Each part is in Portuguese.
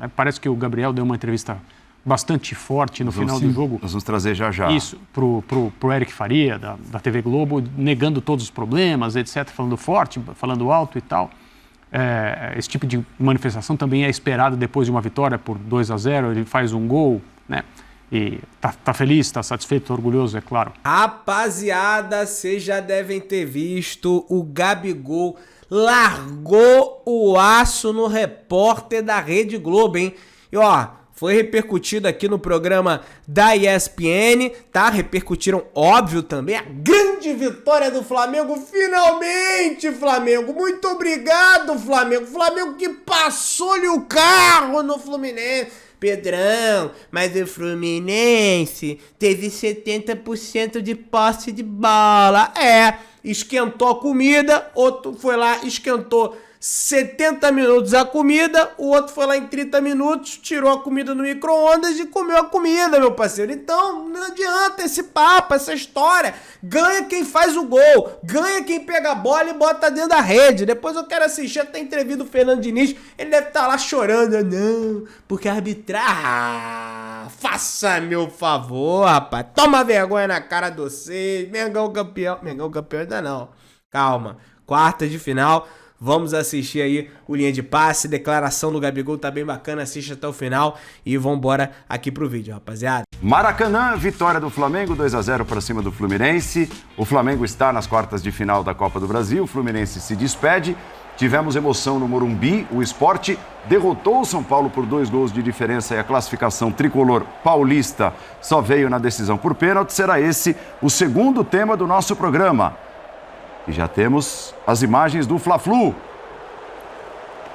né? Parece que o Gabriel deu uma entrevista bastante forte no final do jogo. Nós vamos trazer já. Isso, pro Eric Faria, da TV Globo, negando todos os problemas, etc., falando forte, falando alto e tal. Esse tipo de manifestação também é esperado depois de uma vitória por 2-0, ele faz um gol, né? E tá feliz, tá satisfeito, orgulhoso, é claro. Rapaziada, vocês já devem ter visto, o Gabigol largou o aço no repórter da Rede Globo, hein? E ó, foi repercutido aqui no programa da ESPN, tá? Repercutiram, óbvio, também a grande vitória do Flamengo. Finalmente, Flamengo! Muito obrigado, Flamengo! Flamengo que passou-lhe o carro no Fluminense. Pedrão, mas o Fluminense teve 70% de posse de bola. Esquentou a comida, outro foi lá, esquentou 70 minutos a comida, o outro foi lá em 30 minutos, tirou a comida no micro-ondas e comeu a comida, meu parceiro. Então, não adianta esse papo, essa história. Ganha quem faz o gol, ganha quem pega a bola e bota dentro da rede. Depois eu quero assistir até a entrevista do Fernando Diniz, ele deve estar lá chorando. Não, porque arbitrar... faça meu favor, rapaz. Toma vergonha na cara de vocês. Mengão campeão. Mengão campeão ainda não. Calma. Quarta de final. Vamos assistir aí o Linha de Passe, declaração do Gabigol, tá bem bacana, assiste até o final e vambora aqui pro vídeo, rapaziada. Maracanã, vitória do Flamengo, 2-0 para cima do Fluminense. O Flamengo está nas quartas de final da Copa do Brasil, o Fluminense se despede. Tivemos emoção no Morumbi, o Sport derrotou o São Paulo por 2 gols de diferença e a classificação tricolor paulista só veio na decisão por pênalti. Será esse o segundo tema do nosso programa. E já temos as imagens do Fla-Flu.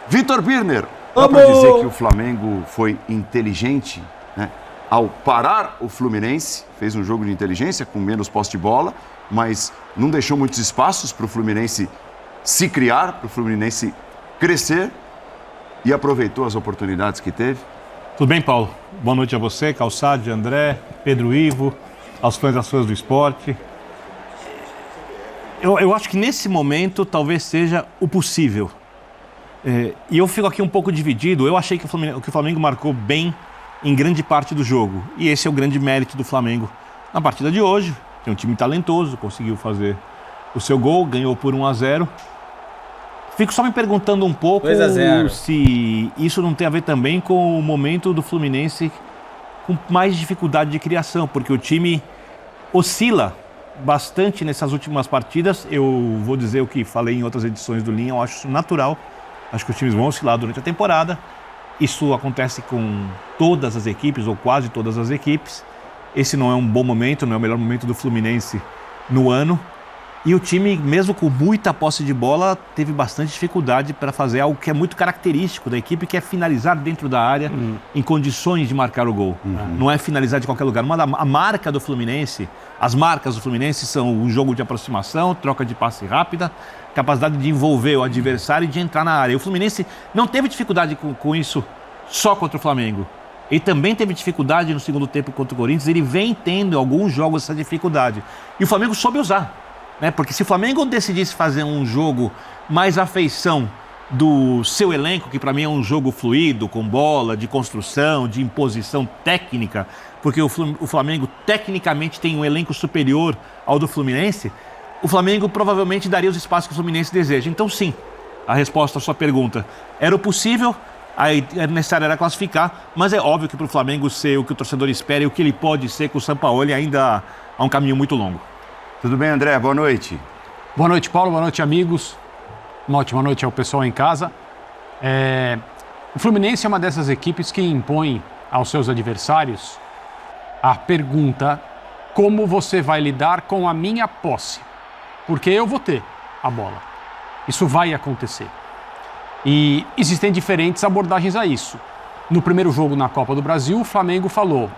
Vitor Birner, dá para dizer que o Flamengo foi inteligente, né? Ao parar o Fluminense, fez um jogo de inteligência com menos posse de bola, mas não deixou muitos espaços para o Fluminense se criar, para o Fluminense crescer e aproveitou as oportunidades que teve. Tudo bem, Paulo? Boa noite a você, Calçade, André, Pedro Ivo, aos fãs das fãs do esporte. Eu acho que nesse momento talvez seja o possível. E eu fico aqui um pouco dividido. Eu achei que o Flamengo marcou bem em grande parte do jogo. E esse é o grande mérito do Flamengo na partida de hoje. Tem um time talentoso, conseguiu fazer o seu gol, ganhou por 1-0. Fico só me perguntando um pouco se isso não tem a ver também com o momento do Fluminense com mais dificuldade de criação, porque o time oscila bastante nessas últimas partidas. Eu vou dizer o que falei em outras edições do Linha, eu acho isso natural. Acho que os times vão oscilar durante a temporada. Isso acontece com todas as equipes, ou quase todas as equipes. Esse não é um bom momento, não é o melhor momento do Fluminense no ano. E o time, mesmo com muita posse de bola, teve bastante dificuldade para fazer algo que é muito característico da equipe, que é finalizar dentro da área em condições de marcar o gol. Não é finalizar de qualquer lugar. A marca do Fluminense, as marcas do Fluminense são o jogo de aproximação, troca de passe rápida, capacidade de envolver o adversário e de entrar na área. E o Fluminense não teve dificuldade com isso só contra o Flamengo. Ele também teve dificuldade no segundo tempo contra o Corinthians, ele vem tendo em alguns jogos essa dificuldade. E o Flamengo soube usar. Porque se o Flamengo decidisse fazer um jogo mais à feição do seu elenco, que para mim é um jogo fluido, com bola, de construção, de imposição técnica, porque o Flamengo tecnicamente tem um elenco superior ao do Fluminense, o Flamengo provavelmente daria os espaços que o Fluminense deseja. Então sim, a resposta à sua pergunta era o possível, aí necessário era classificar, mas é óbvio que para o Flamengo ser o que o torcedor espera e o que ele pode ser com o Sampaoli ainda há um caminho muito longo. Tudo bem, André? Boa noite. Boa noite, Paulo. Boa noite, amigos. Uma ótima noite ao pessoal em casa. O Fluminense é uma dessas equipes que impõe aos seus adversários a pergunta: como você vai lidar com a minha posse? Porque eu vou ter a bola. Isso vai acontecer. E existem diferentes abordagens a isso. No primeiro jogo na Copa do Brasil, o Flamengo falou: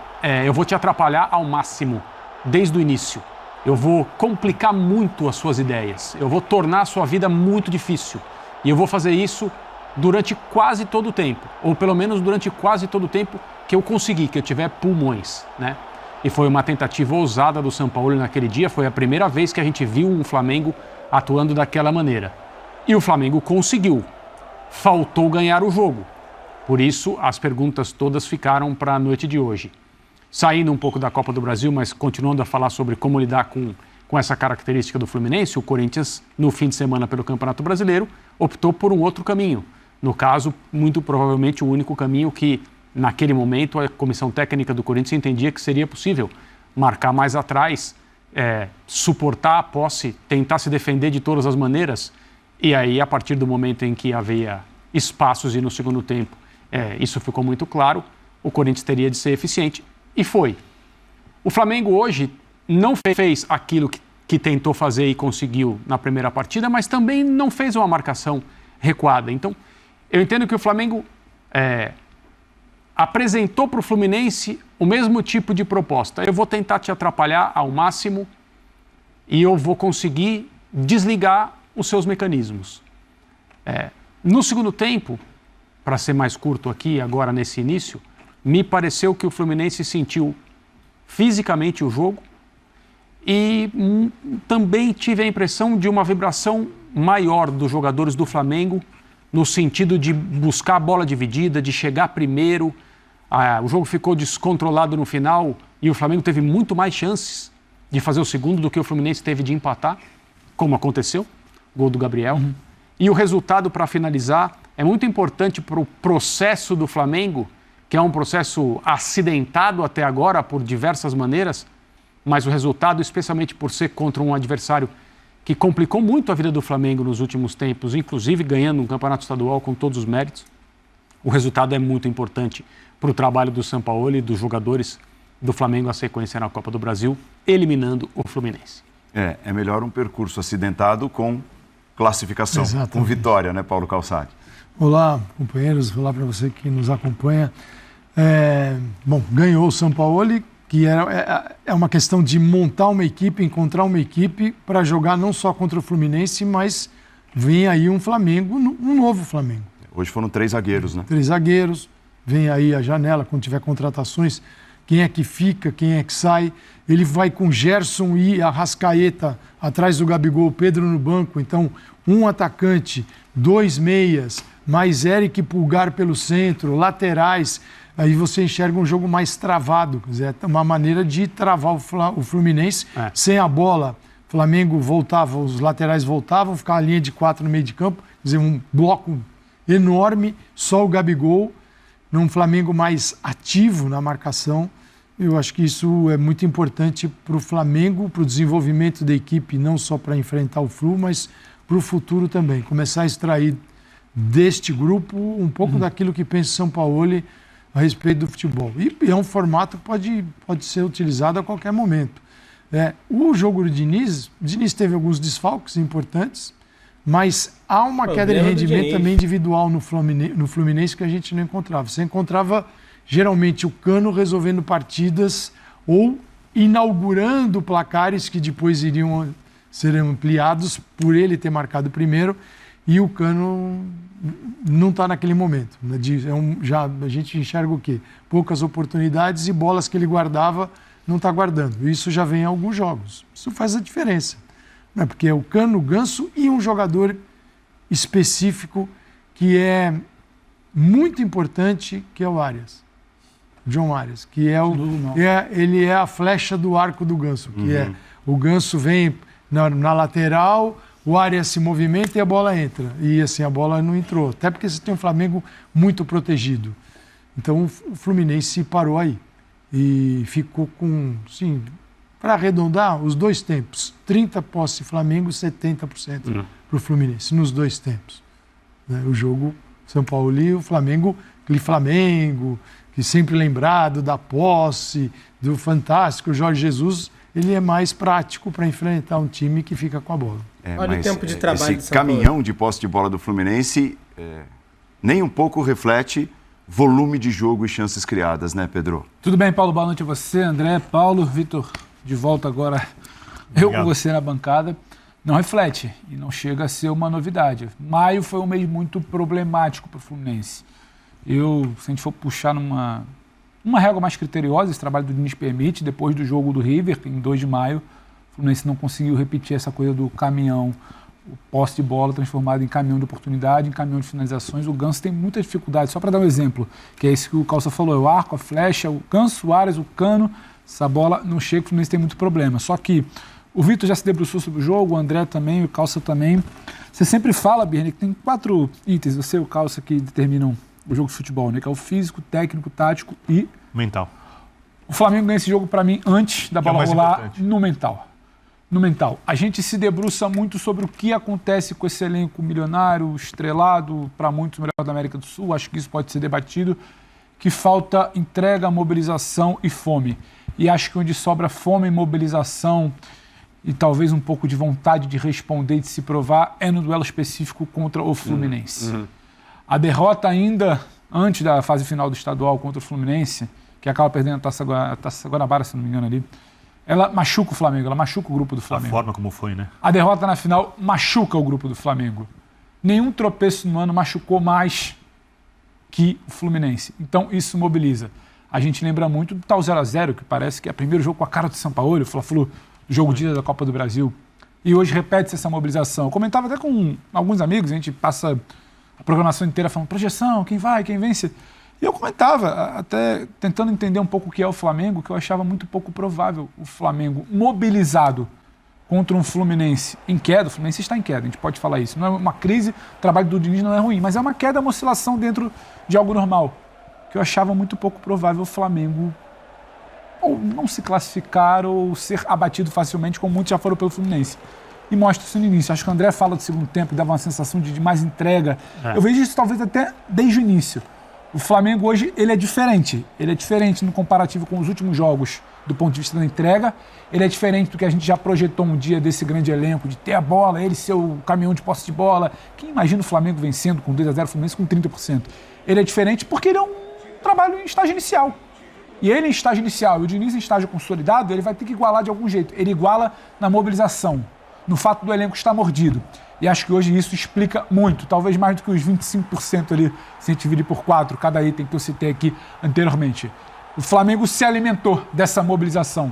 eu vou te atrapalhar ao máximo, desde o início. Eu vou complicar muito as suas ideias. Eu vou tornar a sua vida muito difícil. E eu vou fazer isso durante quase todo o tempo. Ou pelo menos durante quase todo o tempo que eu conseguir, que eu tiver pulmões, né? E foi uma tentativa ousada do Sampaoli naquele dia. Foi a primeira vez que a gente viu um Flamengo atuando daquela maneira. E o Flamengo conseguiu. Faltou ganhar o jogo. Por isso, as perguntas todas ficaram para a noite de hoje. Saindo um pouco da Copa do Brasil, mas continuando a falar sobre como lidar com essa característica do Fluminense, o Corinthians, no fim de semana pelo Campeonato Brasileiro, optou por um outro caminho. No caso, muito provavelmente o único caminho que, naquele momento, a comissão técnica do Corinthians entendia que seria possível marcar mais atrás, suportar a posse, tentar se defender de todas as maneiras. E aí, a partir do momento em que havia espaços e no segundo tempo, isso ficou muito claro, o Corinthians teria de ser eficiente. E foi. O Flamengo hoje não fez aquilo que tentou fazer e conseguiu na primeira partida, mas também não fez uma marcação recuada. Então, eu entendo que o Flamengo apresentou para o Fluminense o mesmo tipo de proposta. Eu vou tentar te atrapalhar ao máximo e eu vou conseguir desligar os seus mecanismos. No segundo tempo, para ser mais curto aqui, agora nesse início, me pareceu que o Fluminense sentiu fisicamente o jogo e também tive a impressão de uma vibração maior dos jogadores do Flamengo no sentido de buscar a bola dividida, de chegar primeiro. O jogo ficou descontrolado no final e o Flamengo teve muito mais chances de fazer o segundo do que o Fluminense teve de empatar, como aconteceu, gol do Gabriel. E o resultado, para finalizar, é muito importante para o processo do Flamengo, que é um processo acidentado até agora por diversas maneiras, mas o resultado, especialmente por ser contra um adversário que complicou muito a vida do Flamengo nos últimos tempos, inclusive ganhando um campeonato estadual com todos os méritos, o resultado é muito importante para o trabalho do Sampaoli e dos jogadores do Flamengo a sequência na Copa do Brasil, eliminando o Fluminense. É melhor um percurso acidentado com classificação, Exatamente. Com vitória, né, Paulo Calçade? Olá, companheiros, olá para você que nos acompanha. Ganhou o Sampaoli, que é uma questão de montar uma equipe, encontrar uma equipe para jogar não só contra o Fluminense, mas vem aí um Flamengo, um novo Flamengo. Hoje foram 3 zagueiros, né? 3 zagueiros, vem aí a janela, quando tiver contratações, quem é que fica, quem é que sai. Ele vai com Gerson e Arrascaeta atrás do Gabigol, Pedro no banco, então um atacante, 2 meias, mais Eric e Pulgar pelo centro, laterais. Aí você enxerga um jogo mais travado, quer dizer, uma maneira de travar o Fluminense sem a bola. O Flamengo voltava, os laterais voltavam, ficava a linha de 4 no meio de campo, quer dizer, um bloco enorme, só o Gabigol, num Flamengo mais ativo na marcação. Eu acho que isso é muito importante para o Flamengo, para o desenvolvimento da equipe, não só para enfrentar o Flu, mas para o futuro também. Começar a extrair deste grupo um pouco daquilo que pensa Sampaoli a respeito do futebol. E é um formato que pode ser utilizado a qualquer momento. O jogo do Diniz teve alguns desfalques importantes, mas há uma queda de rendimento também individual no Fluminense que a gente não encontrava. Você encontrava geralmente o Cano resolvendo partidas ou inaugurando placares que depois iriam ser ampliados por ele ter marcado primeiro, e o Cano não está naquele momento. A gente enxerga o quê? Poucas oportunidades e bolas que ele guardava não está guardando. Isso já vem em alguns jogos. Isso faz a diferença. Não é? Porque é o Cano, o Ganso e um jogador específico que é muito importante, que é o Arias. John Arias, que ele é a flecha do arco do Ganso, que o Ganso vem na lateral, o Arias se movimenta e a bola entra. E assim, a bola não entrou, até porque você tem um Flamengo muito protegido. Então o Fluminense parou aí e ficou com, sim, para arredondar, os 2 tempos, 30% posse Flamengo, 70% para o Fluminense, nos 2 tempos. O jogo São Paulo e o Flamengo, aquele Flamengo que sempre lembrado da posse, do fantástico Jorge Jesus, ele é mais prático para enfrentar um time que fica com a bola. Olha o tempo de trabalho esse caminhão de posse de bola do Fluminense nem um pouco reflete volume de jogo e chances criadas, né, Pedro? Tudo bem, Paulo? Boa noite a você, André, Paulo, Vitor, de volta agora. Eu com você na bancada. Não reflete e não chega a ser uma novidade. Maio foi um mês muito problemático para o Fluminense. Se a gente for puxar numa régua mais criteriosa, esse trabalho do Diniz permite, depois do jogo do River, em 2 de maio, o Fluminense não conseguiu repetir essa coisa do caminhão o posse de bola transformado em caminhão de oportunidade, em caminhão de finalizações. O Ganso tem muita dificuldade. Só para dar um exemplo, que é esse que o Calça falou, é o arco, a flecha, o Ganso, o Ares, o Cano, essa bola não chega, o Fluminense tem muito problema. Só que o Vitor já se debruçou sobre o jogo, o André também, o Calça também. Você sempre fala, Birne, que tem 4 itens, você e o Calça, que determinam o jogo de futebol, né? Que é o físico, técnico, tático e... mental. O Flamengo ganha esse jogo, para mim, antes da bola rolar, importante. no mental. No mental. A gente se debruça muito sobre o que acontece com esse elenco milionário, estrelado, para muitos o melhor da América do Sul, acho que isso pode ser debatido, que falta entrega, mobilização e fome. E acho que onde sobra fome e mobilização e talvez um pouco de vontade de responder e de se provar é no duelo específico contra o Fluminense. A derrota ainda, antes da fase final do estadual contra o Fluminense, que acaba perdendo a Taça Guanabara, se não me engano ali, ela machuca o Flamengo, ela machuca o grupo do Flamengo. A forma como foi, né? A derrota na final machuca o grupo do Flamengo. Nenhum tropeço no ano machucou mais que o Fluminense. Então isso mobiliza. A gente lembra muito do tal 0x0, que parece que é o primeiro jogo com a cara do Sampaoli, o Fla-Flu, jogo de ida da Copa do Brasil. E hoje repete-se essa mobilização. Eu comentava até com alguns amigos, a gente passa a programação inteira falando projeção, quem vai, quem vence. E eu comentava, até tentando entender um pouco o que é o Flamengo, que eu achava muito pouco provável o Flamengo mobilizado contra um Fluminense em queda. O Fluminense está em queda, a gente pode falar isso. Não é uma crise, o trabalho do Diniz não é ruim, mas é uma queda, uma oscilação dentro de algo normal. Que eu achava muito pouco provável o Flamengo ou não se classificar ou ser abatido facilmente, como muitos já foram pelo Fluminense. E mostra isso no início. Acho que o André fala do segundo tempo, dava uma sensação de mais entrega. Eu vejo isso talvez até desde o início. O Flamengo hoje, ele é diferente. Ele é diferente no comparativo com os últimos jogos do ponto de vista da entrega. Ele é diferente do que a gente já projetou um dia desse grande elenco, de ter a bola, ele ser o caminhão de posse de bola. Quem imagina o Flamengo vencendo com 2x0 o Fluminense com 30%? Ele é diferente porque ele é um trabalho em estágio inicial. E ele em estágio inicial e o Diniz em estágio consolidado, ele vai ter que igualar de algum jeito. Ele iguala na mobilização, no fato do elenco estar mordido. E acho que hoje isso explica muito, talvez mais do que os 25% ali, se a gente dividir por 4, cada item que eu citei aqui anteriormente. O Flamengo se alimentou dessa mobilização.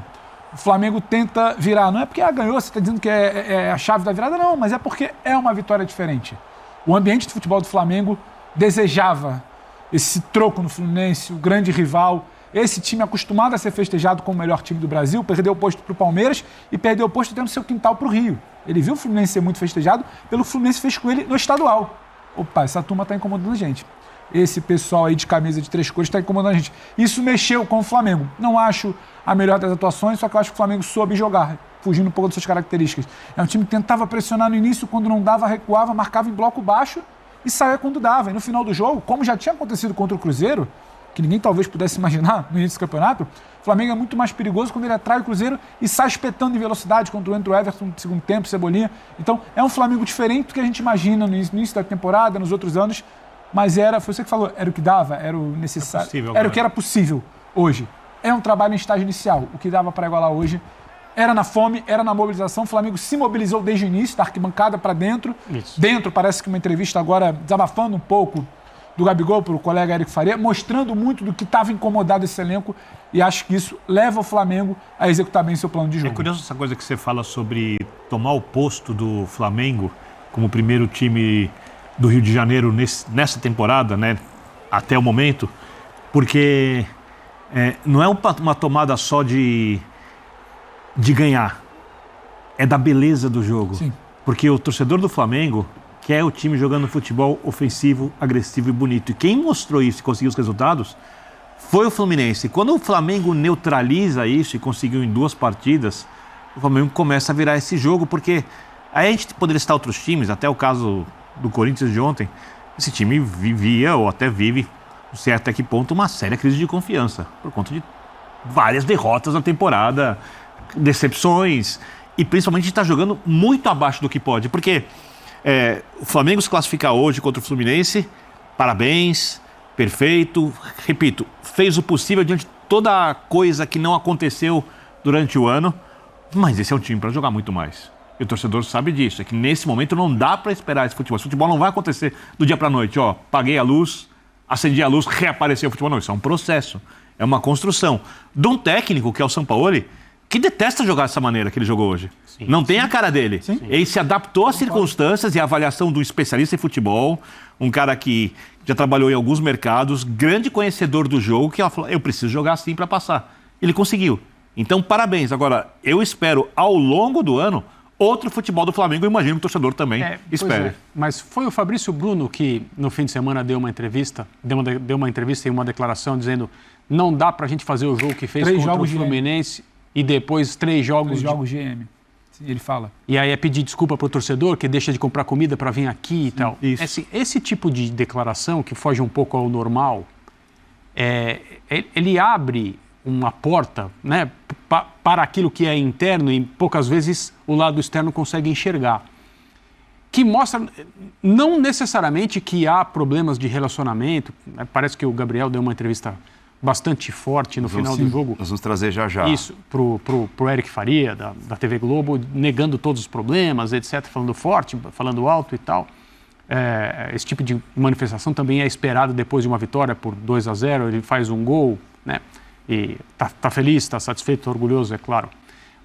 O Flamengo tenta virar. Não é porque ganhou, você está dizendo que é a chave da virada, não, mas é porque é uma vitória diferente. O ambiente de futebol do Flamengo desejava esse troco no Fluminense, o grande rival. Esse time acostumado a ser festejado como o melhor time do Brasil, perdeu o posto para o Palmeiras e perdeu o posto dentro do seu quintal para o Rio. Ele viu o Fluminense ser muito festejado pelo que o Fluminense fez com ele no estadual. Opa, essa turma está incomodando a gente. Esse pessoal aí de camisa de 3 cores está incomodando a gente. Isso mexeu com o Flamengo. Não acho a melhor das atuações, só que eu acho que o Flamengo soube jogar, fugindo um pouco das suas características. É um time que tentava pressionar no início, quando não dava, recuava, marcava em bloco baixo e saía quando dava. E no final do jogo, como já tinha acontecido contra o Cruzeiro, que ninguém talvez pudesse imaginar no início do campeonato, o Flamengo é muito mais perigoso quando ele atrai o Cruzeiro e sai espetando em velocidade, quando entra o Everton no segundo tempo, Cebolinha. Então, é um Flamengo diferente do que a gente imagina no início da temporada, nos outros anos, mas foi você que falou, era o que dava, era o necessário, era o que era possível hoje. É um trabalho em estágio inicial, o que dava para igualar hoje. Era na fome, era na mobilização. O Flamengo se mobilizou desde o início, da arquibancada para dentro. Isso. Dentro, parece que uma entrevista agora, desabafando um pouco do Gabigol para o colega Érico Faria, mostrando muito do que estava incomodado esse elenco, e acho que isso leva o Flamengo a executar bem seu plano de jogo. É curioso essa coisa que você fala sobre tomar o posto do Flamengo como primeiro time do Rio de Janeiro nessa temporada, né, até o momento, porque não é uma tomada só de ganhar, é da beleza do jogo. Sim. Porque o torcedor do Flamengo quer o time jogando futebol ofensivo, agressivo e bonito. E quem mostrou isso e conseguiu os resultados foi o Fluminense. Quando o Flamengo neutraliza isso e conseguiu em 2 partidas, o Flamengo começa a virar esse jogo, porque aí a gente poderia citar outros times, até o caso do Corinthians de ontem, esse time vivia ou até vive, não sei até que ponto, uma séria crise de confiança, por conta de várias derrotas na temporada, decepções, e principalmente está jogando muito abaixo do que pode, porque o Flamengo se classificar hoje contra o Fluminense, parabéns, perfeito, repito, fez o possível diante de toda a coisa que não aconteceu durante o ano, mas esse é um time para jogar muito mais. E o torcedor sabe disso, é que nesse momento não dá para esperar esse futebol. Esse futebol não vai acontecer do dia para a noite, apaguei a luz, acendi a luz, reapareceu o futebol. Não, isso é um processo, é uma construção de um técnico, que é o Sampaoli, que detesta jogar dessa maneira que ele jogou hoje. Sim. Não tem a cara dele. Sim. Ele se adaptou às circunstâncias e à avaliação do especialista em futebol, um cara que já trabalhou em alguns mercados, grande conhecedor do jogo, que ela falou, eu preciso jogar assim para passar. Ele conseguiu. Então, parabéns. Agora, eu espero, ao longo do ano, outro futebol do Flamengo. Eu imagino que o torcedor também espere. Mas foi o Fabrício Bruno que, no fim de semana, deu uma entrevista e uma declaração dizendo não dá pra gente fazer o jogo que fez contra o Fluminense e depois 3 jogos... 3 jogos GM. Sim, ele fala. E aí é pedir desculpa pro torcedor que deixa de comprar comida para vir aqui e tal. Isso. Esse tipo de declaração, que foge um pouco ao normal, ele abre uma porta, né, para aquilo que é interno e poucas vezes o lado externo consegue enxergar. Que mostra, não necessariamente que há problemas de relacionamento, né, parece que o Gabriel deu uma entrevista bastante forte no final do jogo. Nós vamos trazer já. Isso, pro Eric Faria, da TV Globo, negando todos os problemas, etc., falando forte, falando alto e tal. Esse tipo de manifestação também é esperado depois de uma vitória por 2-0, ele faz um gol, né? E tá feliz, está satisfeito, orgulhoso, é claro.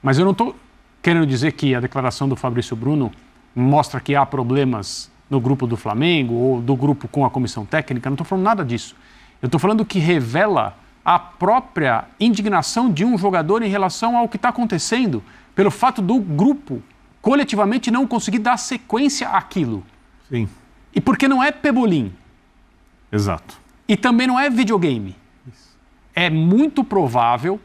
Mas eu não estou querendo dizer que a declaração do Fabrício Bruno mostra que há problemas no grupo do Flamengo ou do grupo com a comissão técnica, não estou falando nada disso. Eu estou falando que revela a própria indignação de um jogador em relação ao que está acontecendo, pelo fato do grupo coletivamente não conseguir dar sequência àquilo. Sim. E porque não é pebolim. Exato. E também não é videogame. É muito provável,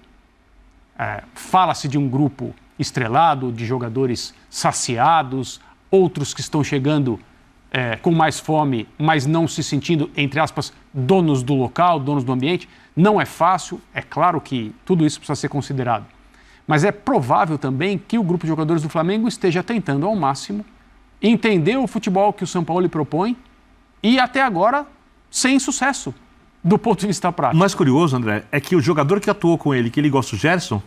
fala-se de um grupo estrelado, de jogadores saciados, outros que estão chegando com mais fome, mas não se sentindo, entre aspas, donos do local, donos do ambiente. Não é fácil, é claro que tudo isso precisa ser considerado. Mas é provável também que o grupo de jogadores do Flamengo esteja tentando ao máximo entender o futebol que o São Paulo lhe propõe e até agora sem sucesso. Do ponto de vista prático. O mais curioso, André, é que o jogador que atuou com ele, que ele gosta, o Gerson,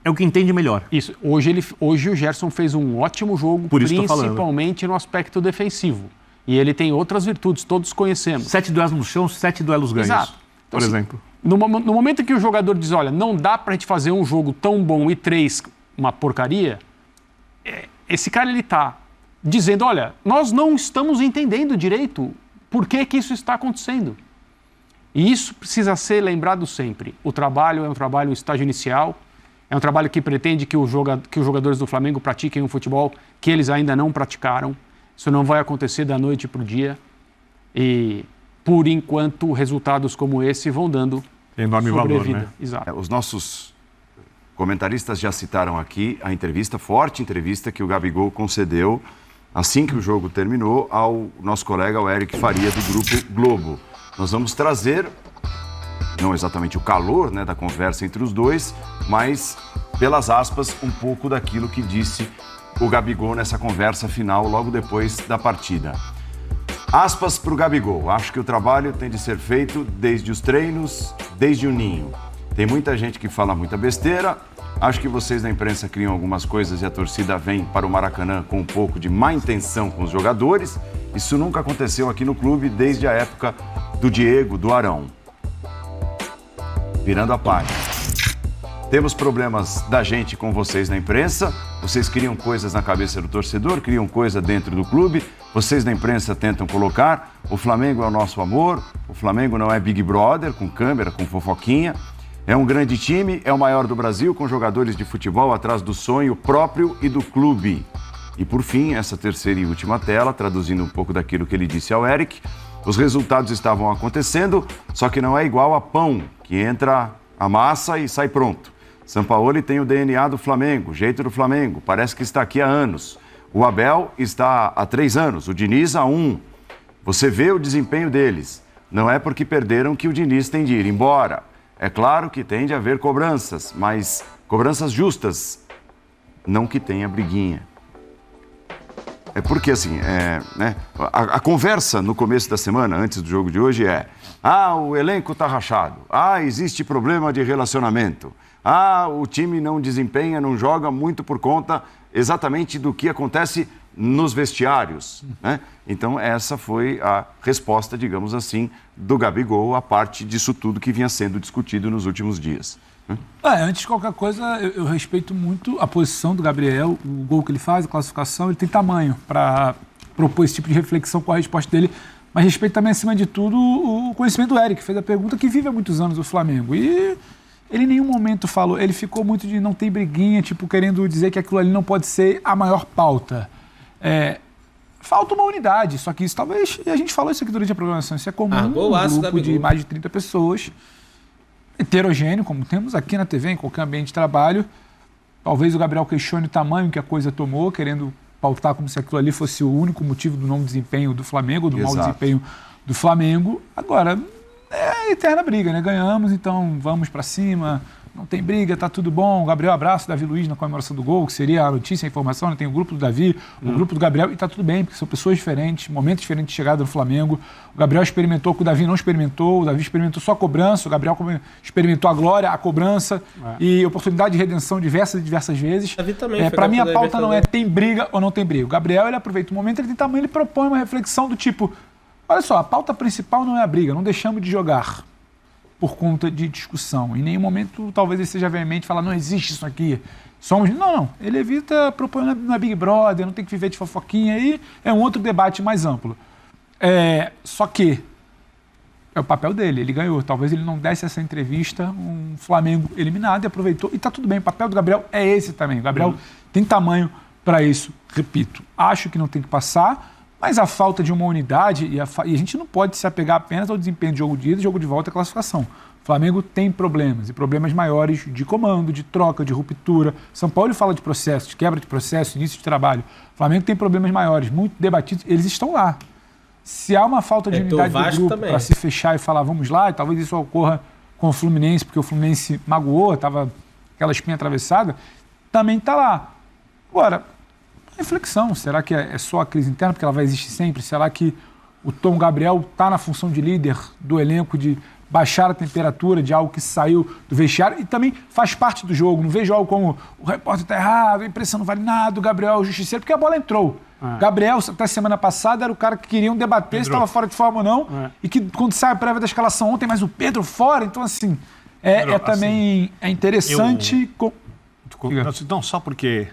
é o que entende melhor. Isso. Hoje o Gerson fez um ótimo jogo, principalmente no aspecto defensivo. E ele tem outras virtudes, todos conhecemos. 7 duelos no chão, 7 duelos ganhos. Exato. Então, por exemplo. No momento em que o jogador diz, olha, não dá pra gente fazer um jogo tão bom e 3 uma porcaria, esse cara ele tá dizendo, olha, nós não estamos entendendo direito por que isso está acontecendo. E isso precisa ser lembrado sempre. O trabalho é um trabalho em estágio inicial, é um trabalho que pretende que os jogadores do Flamengo pratiquem um futebol que eles ainda não praticaram. Isso não vai acontecer da noite para o dia. E, por enquanto, resultados como esse vão dando enorme valor, né? Exato. Os nossos comentaristas já citaram aqui a entrevista, forte entrevista que o Gabigol concedeu assim que o jogo terminou ao nosso colega, o Eric Faria, do Grupo Globo. Nós vamos trazer, não exatamente o calor, né, da conversa entre os dois, mas, pelas aspas, um pouco daquilo que disse o Gabigol nessa conversa final, logo depois da partida. Aspas para o Gabigol. Acho que o trabalho tem de ser feito desde os treinos, desde o ninho. Tem muita gente que fala muita besteira. Acho que vocês da imprensa criam algumas coisas e a torcida vem para o Maracanã com um pouco de má intenção com os jogadores. Isso nunca aconteceu aqui no clube desde a época do Diego, do Arão. Virando a página. Temos problemas da gente com vocês na imprensa. Vocês criam coisas na cabeça do torcedor, criam coisa dentro do clube. Vocês da imprensa tentam colocar. O Flamengo é o nosso amor. O Flamengo não é Big Brother, com câmera, com fofoquinha. É um grande time, é o maior do Brasil, com jogadores de futebol atrás do sonho próprio e do clube. E por fim, essa terceira e última tela, traduzindo um pouco daquilo que ele disse ao Eric, os resultados estavam acontecendo, só que não é igual a pão, que entra a massa e sai pronto. Sampaoli tem o DNA do Flamengo, o jeito do Flamengo, parece que está aqui há anos. O Abel está há 3 anos, o Diniz há 1. Você vê o desempenho deles. Não é porque perderam que o Diniz tem de ir embora. É claro que tem de haver cobranças, mas cobranças justas, não que tenha briguinha. É porque, assim, a conversa no começo da semana, antes do jogo de hoje, o elenco está rachado, existe problema de relacionamento, o time não desempenha, não joga muito por conta exatamente do que acontece nos vestiários, né? Então, essa foi a resposta, digamos assim, do Gabigol a parte disso tudo que vinha sendo discutido nos últimos dias. Antes de qualquer coisa, eu respeito muito a posição do Gabriel, o gol que ele faz, a classificação, ele tem tamanho para propor esse tipo de reflexão com a resposta dele, mas respeito também, acima de tudo, o conhecimento do Eric, que fez a pergunta, que vive há muitos anos o Flamengo. E ele em nenhum momento falou, ele ficou muito de não ter briguinha, tipo, querendo dizer que aquilo ali não pode ser a maior pauta. Falta uma unidade, só que isso talvez, e a gente falou isso aqui durante a programação, isso é comum, um grupo de mais de 30 pessoas, heterogêneo, como temos aqui na TV, em qualquer ambiente de trabalho. Talvez o Gabriel questione o tamanho que a coisa tomou, querendo pautar como se aquilo ali fosse o único motivo do não desempenho do Flamengo, do mau desempenho do Flamengo. Agora, é a eterna briga, né? Ganhamos, então vamos pra cima, não tem briga, tá tudo bom. Gabriel, abraço, Davi Luiz na comemoração do gol, que seria a notícia, a informação, né? Tem o grupo do Davi, o grupo do Gabriel, e tá tudo bem, porque são pessoas diferentes, momentos diferentes de chegada no Flamengo. O Gabriel experimentou, que o Davi não experimentou, o Davi experimentou só a cobrança, o Gabriel experimentou a glória, a cobrança e oportunidade de redenção diversas vezes. Davi também pra mim a pauta não é tem briga ou não tem briga. O Gabriel, ele aproveita o momento, ele tem tamanho, ele propõe uma reflexão do tipo, olha só, a pauta principal não é a briga, não deixamos de jogar por conta de discussão. Em nenhum momento, talvez ele seja veemente e falar, não existe isso aqui. Não. Ele evita propor na Big Brother, não tem que viver de fofoquinha, aí é um outro debate mais amplo. Só que é o papel dele, ele ganhou. Talvez ele não desse essa entrevista, um Flamengo eliminado, e aproveitou. E tá tudo bem, o papel do Gabriel é esse também. O Gabriel tem tamanho para isso. Repito, acho que não tem que passar, mas a falta de uma unidade, e a gente não pode se apegar apenas ao desempenho de jogo de ida, jogo de volta e classificação. O Flamengo tem problemas, e problemas maiores de comando, de troca, de ruptura. São Paulo fala de processo, de quebra de processo, início de trabalho. O Flamengo tem problemas maiores, muito debatidos, eles estão lá. Se há uma falta de unidade do grupo para se fechar e falar, vamos lá, e talvez isso ocorra com o Fluminense, porque o Fluminense magoou, estava aquela espinha atravessada, também está lá. Agora, reflexão, será que é só a crise interna, porque ela vai existir sempre? Será que o Tom Gabriel está na função de líder do elenco, de baixar a temperatura de algo que saiu do vestiário e também faz parte do jogo? Não vejo algo como o repórter está errado, a imprensa não vale nada, o Gabriel é o justiceiro, porque a bola entrou. Gabriel, até semana passada, era o cara que queriam debater se estava fora de forma ou não, e que quando sai a prévia da escalação ontem, mas o Pedro fora, então assim, também é interessante... Não, só porque...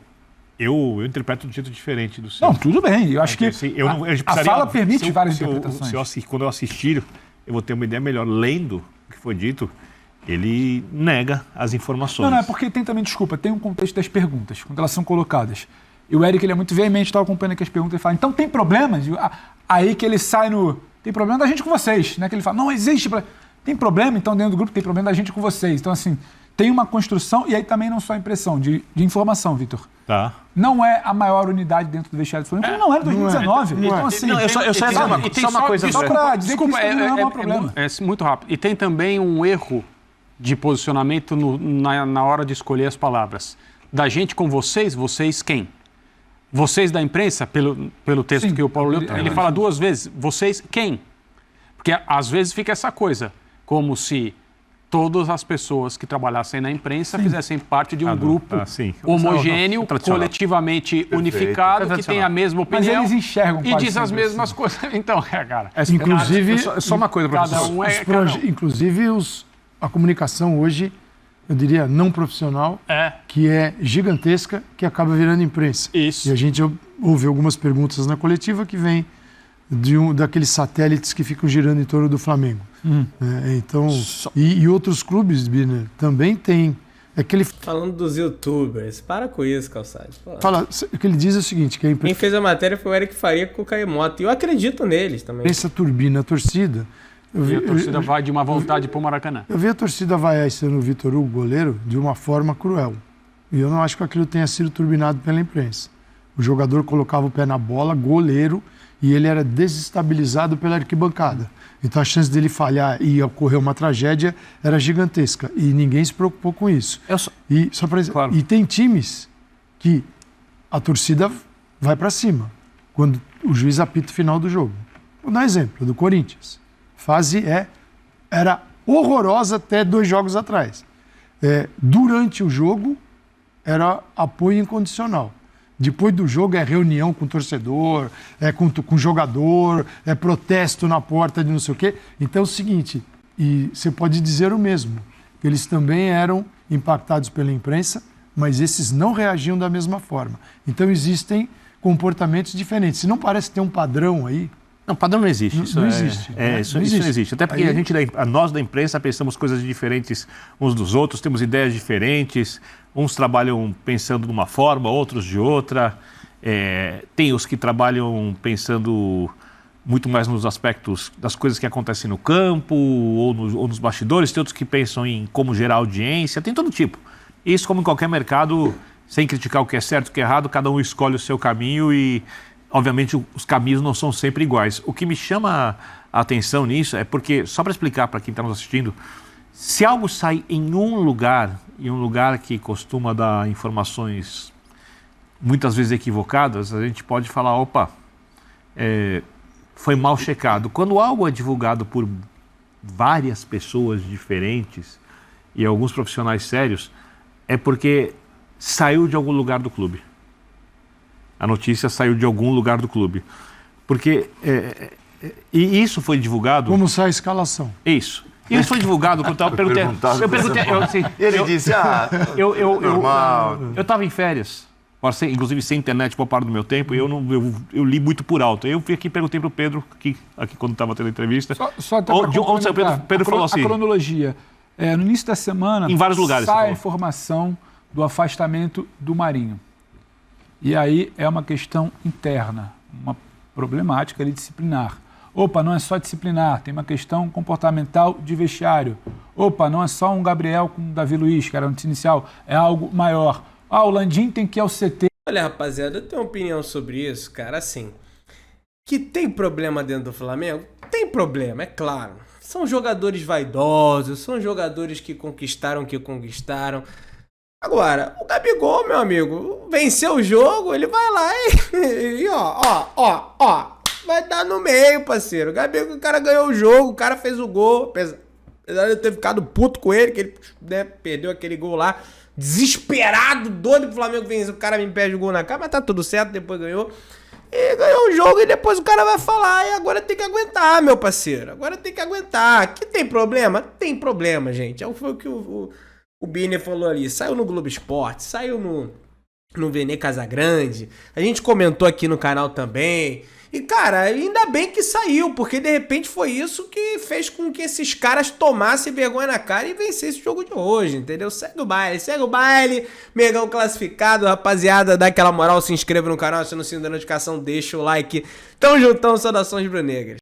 Eu interpreto de um jeito diferente do seu. Não, tudo bem. Eu acho que a fala permite várias interpretações. Quando eu assistir, eu vou ter uma ideia melhor. Lendo o que foi dito, ele nega as informações. Não, é porque tem também, tem um contexto das perguntas, quando elas são colocadas. E o Eric, ele é muito veemente, estava acompanhando aqui as perguntas, ele fala, então tem problemas? Aí que ele sai no... Tem problema da gente com vocês, né? Que ele fala, não existe... Tem problema, então, dentro do grupo, tem problema da gente com vocês. Então, assim, tem uma construção, e aí também não só impressão, de informação, Vitor. Tá. Não é a maior unidade dentro do vestiário do Flamengo, não era em 2019. Então, assim... Não, eu só ia dizer uma coisa... Só para dizer que isso não é o maior problema. É muito rápido. E tem também um erro de posicionamento na hora de escolher as palavras. Da gente com vocês, vocês quem? Vocês da imprensa, pelo texto que o Paulo leu, ele fala duas vezes, vocês quem? Porque às vezes fica essa coisa, como se todas as pessoas que trabalhassem na imprensa fizessem parte de um grupo homogêneo, coletivamente unificado, que tem a mesma opinião. Mas eles enxergam e diz as mesmas coisas. Então, cara... Inclusive, só uma coisa, professor. Inclusive, a comunicação hoje, eu diria, não profissional, que é gigantesca, que acaba virando imprensa. Isso. E a gente ouve algumas perguntas na coletiva que vem daqueles satélites que ficam girando em torno do Flamengo. Então, e outros clubes, Birner, também tem. Falando dos youtubers, para com isso, Calçado. O que ele diz é o seguinte, que quem fez a matéria foi o Eric Faria com o Caemoto, e eu acredito neles também. Essa turbina, a torcida... A torcida vai de uma vontade pro Maracanã. Eu vi a torcida vaiar esse ano o Vitor Hugo, goleiro, de uma forma cruel. E eu não acho que aquilo tenha sido turbinado pela imprensa. O jogador colocava o pé na bola, goleiro, e ele era desestabilizado pela arquibancada. Então a chance dele falhar e ocorrer uma tragédia era gigantesca. E ninguém se preocupou com isso. E tem times que a torcida vai para cima quando o juiz apita o final do jogo. Vou dar um exemplo, do Corinthians. Fase era horrorosa até 2 jogos atrás. Durante o jogo, era apoio incondicional. Depois do jogo é reunião com o torcedor, é com o jogador, é protesto na porta de não sei o quê. Então é o seguinte, e você pode dizer o mesmo, que eles também eram impactados pela imprensa, mas esses não reagiam da mesma forma. Então existem comportamentos diferentes. Se não parece ter um padrão aí... Não, padrão não existe. Isso não existe. Isso não existe. Até porque nós da imprensa pensamos coisas diferentes uns dos outros, temos ideias diferentes, uns trabalham pensando de uma forma, outros de outra. Tem os que trabalham pensando muito mais nos aspectos das coisas que acontecem no campo ou nos bastidores, tem outros que pensam em como gerar audiência, tem todo tipo. Isso, como em qualquer mercado, sem criticar o que é certo e o que é errado, cada um escolhe o seu caminho e, obviamente, os caminhos não são sempre iguais. O que me chama a atenção nisso é porque, só para explicar para quem está nos assistindo, se algo sai em um lugar que costuma dar informações muitas vezes equivocadas, a gente pode falar, opa, foi mal checado. Quando algo é divulgado por várias pessoas diferentes e alguns profissionais sérios, é porque saiu de algum lugar do clube. A notícia saiu de algum lugar do clube. Porque, e isso foi divulgado... Como sai a escalação? Isso. Isso foi divulgado quando eu perguntei... Ele disse, normal. Eu estava em férias, inclusive sem internet por parte do meu tempo, e eu li muito por alto. Eu fui aqui e perguntei para o Pedro, aqui quando estava tendo a entrevista... Só até para complementar, Pedro falou assim... A cronologia. No início da semana, em vários lugares, sai a informação do afastamento do Marinho. E aí é uma questão interna, uma problemática ali disciplinar. Opa, não é só disciplinar, tem uma questão comportamental de vestiário. Opa, não é só um Gabriel com o Davi Luiz, que era antes inicial, é algo maior. O Landim tem que ir ao CT. Olha, rapaziada, eu tenho uma opinião sobre isso, cara, assim, que tem problema dentro do Flamengo? Tem problema, é claro. São jogadores vaidosos, são jogadores que conquistaram o que conquistaram. Agora, o Gabigol, meu amigo, venceu o jogo, ele vai lá e vai dar no meio, parceiro. O Gabigol, o cara ganhou o jogo, o cara fez o gol, apesar de eu ter ficado puto com ele, que ele perdeu aquele gol lá, desesperado, doido pro Flamengo vencer, o cara me impede o gol na cara, mas tá tudo certo, depois ganhou. E ganhou o jogo e depois o cara vai falar, e agora tem que aguentar, meu parceiro, agora tem que aguentar. Que tem problema? Tem problema, gente. Foi o que o Biner falou ali, saiu no Globo Esporte, saiu no Vene Casagrande, a gente comentou aqui no canal também, e cara, ainda bem que saiu, porque de repente foi isso que fez com que esses caras tomassem vergonha na cara e vencessem o jogo de hoje, entendeu? Segue o baile, Mengão classificado, rapaziada, dá aquela moral, se inscreva no canal, se não se da notificação, deixa o like, tamo juntão, saudações rubro-negras.